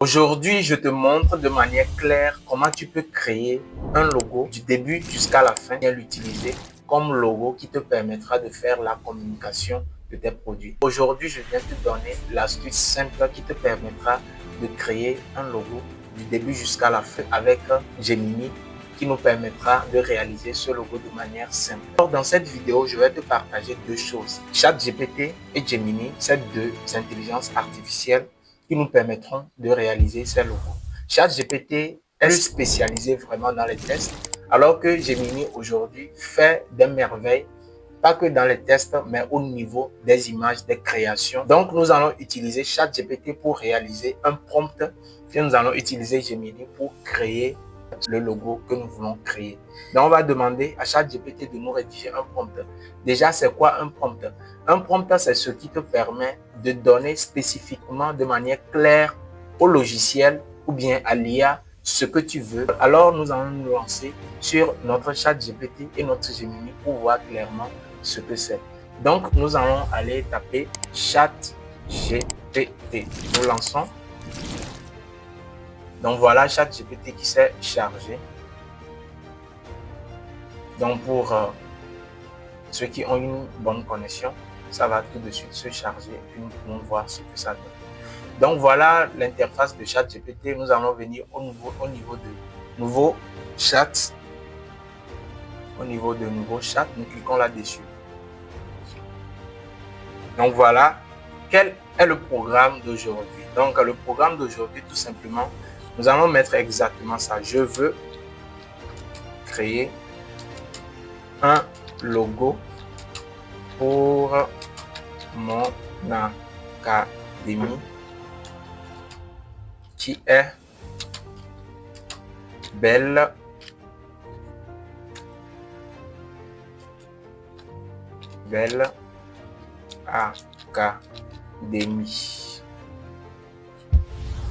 Aujourd'hui, je te montre de manière claire comment tu peux créer un logo du début jusqu'à la fin et l'utiliser comme logo qui te permettra de faire la communication de tes produits. Aujourd'hui, je viens te donner l'astuce simple qui te permettra de créer un logo du début jusqu'à la fin avec Gemini qui nous permettra de réaliser ce logo de manière simple. Alors, dans cette vidéo, je vais te partager deux choses. ChatGPT et Gemini, ces deux intelligences artificielles qui nous permettront de réaliser ces logos. ChatGPT est spécialisé vraiment dans les tests, alors que Gemini aujourd'hui fait des merveilles, pas que dans les tests, mais au niveau des images, des créations. Donc, nous allons utiliser ChatGPT pour réaliser un prompt et nous allons utiliser Gemini pour créer le logo que nous voulons créer. Donc, on va demander à ChatGPT de nous rédiger un prompt. Déjà, c'est quoi un prompt? Un prompt, c'est ce qui te permet de donner spécifiquement, de manière claire au logiciel ou bien à l'IA ce que tu veux. Alors, nous allons nous lancer sur notre ChatGPT et notre Gemini pour voir clairement ce que c'est. Donc, nous allons aller taper ChatGPT. Nous lançons. Donc, voilà ChatGPT qui s'est chargé. Donc, pour ceux qui ont une bonne connexion, ça va tout de suite se charger et puis nous pouvons voir ce que ça donne. Donc, voilà l'interface de ChatGPT. Nous allons venir au niveau de nouveau chat. Au niveau de nouveau chat, nous cliquons là-dessus. Donc, voilà quel est le programme d'aujourd'hui. Donc, le programme d'aujourd'hui, tout simplement, nous allons mettre exactement ça. Je veux créer un logo pour mon académie qui est belle académie.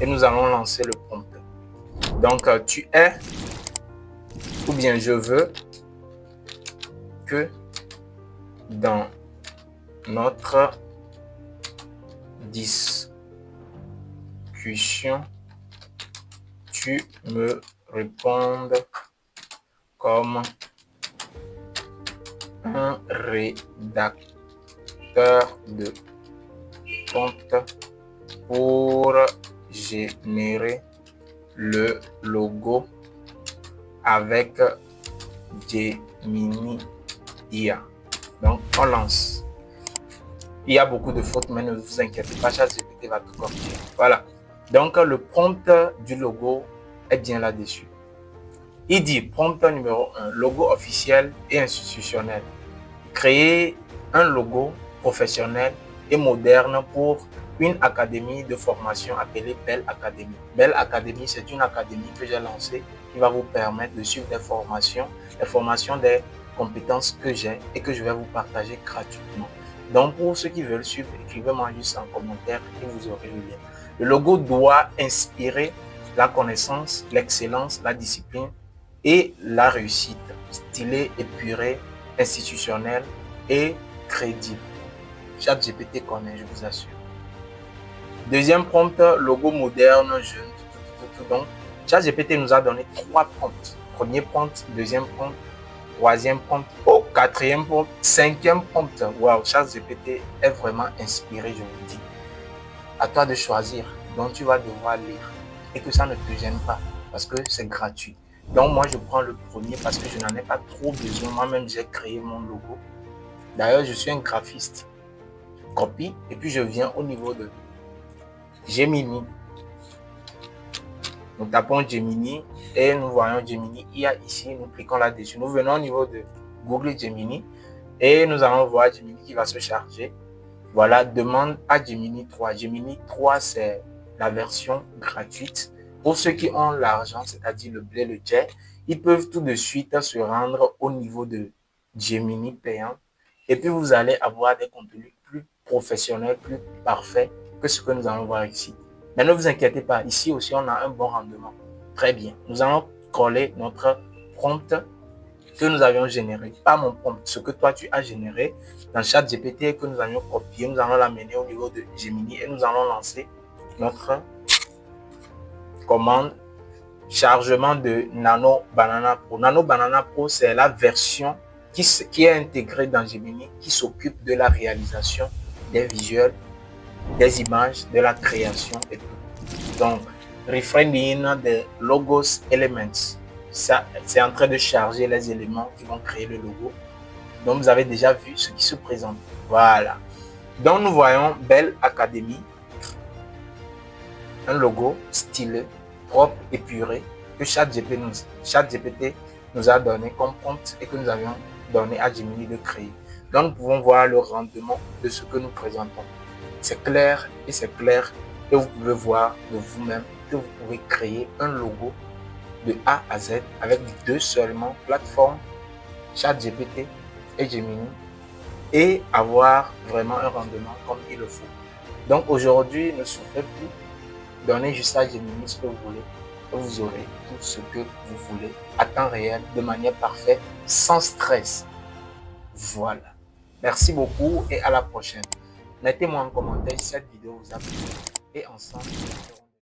Et nous allons lancer le prompt. Donc, tu es ou bien je veux que dans notre discussion, tu me répondes comme un rédacteur de compte pour générer le logo avec Gemini IA. Donc, on lance. Il y a beaucoup de fautes, mais ne vous inquiétez pas, ChatGPT va tout corriger. Voilà. Donc, le prompt du logo est bien là-dessus. Il dit, prompt numéro 1, logo officiel et institutionnel. Créer un logo professionnel et moderne pour une académie de formation appelée Belle Academy. Belle Academy, c'est une académie que j'ai lancée qui va vous permettre de suivre des formations des compétences que j'ai et que je vais vous partager gratuitement. Donc, pour ceux qui veulent suivre, écrivez-moi juste en commentaire et vous aurez le lien. Le logo doit inspirer la connaissance, l'excellence, la discipline et la réussite, stylé, épuré, institutionnel et crédible. ChatGPT connaît, je vous assure. Deuxième prompt, logo moderne, jeune. Donc, ChatGPT nous a donné 3 prompts. Premier prompt, deuxième prompt, troisième prompt, quatrième prompt, cinquième prompt. Waouh, ChatGPT est vraiment inspiré, je vous dis. À toi de choisir, donc tu vas devoir lire et que ça ne te gêne pas parce que c'est gratuit. Donc moi je prends le premier parce que je n'en ai pas trop besoin. Moi-même j'ai créé mon logo. D'ailleurs je suis un graphiste. Copie et puis je viens au niveau de Gemini. Nous tapons Gemini et nous voyons Gemini IA ici. Nous cliquons là-dessus. Nous venons au niveau de Google Gemini et nous allons voir Gemini qui va se charger. Voilà, demande à Gemini 3. Gemini 3, c'est la version gratuite. Pour ceux qui ont l'argent, c'est-à-dire le blé, le jet, ils peuvent tout de suite se rendre au niveau de Gemini payant. Et puis, vous allez avoir des contenus plus professionnels, plus parfaits que ce que nous allons voir ici. Mais ne vous inquiétez pas, ici aussi, on a un bon rendement. Très bien. Nous allons coller notre prompt que nous avions généré, pas mon prompt, ce que toi tu as généré dans ChatGPT que nous avions copié, nous allons l'amener au niveau de Gemini et nous allons lancer notre commande, chargement de Nano Banana Pro. Nano Banana Pro, c'est la version qui est intégrée dans Gemini, qui s'occupe de la réalisation des visuels, des images, de la création et tout. Donc, reframing des logos elements. Ça, c'est en train de charger les éléments qui vont créer le logo. Donc, vous avez déjà vu ce qui se présente. Voilà. Donc, nous voyons Bell Academy. Un logo stylé, propre, épuré, que ChatGPT nous a donné comme prompt et que nous avions donné à Gemini de créer. Donc, nous pouvons voir le rendement de ce que nous présentons. C'est clair et c'est clair et vous pouvez voir de vous-même que vous pouvez créer un logo de A à Z avec deux seulement plateformes, ChatGPT et Gemini, et avoir vraiment un rendement comme il le faut. Donc aujourd'hui, ne souffrez plus, donnez juste à Gemini ce que vous voulez et vous aurez tout ce que vous voulez à temps réel, de manière parfaite, sans stress. Voilà. Merci beaucoup et à la prochaine. Mettez-moi en commentaire si cette vidéo vous a plu et ensemble,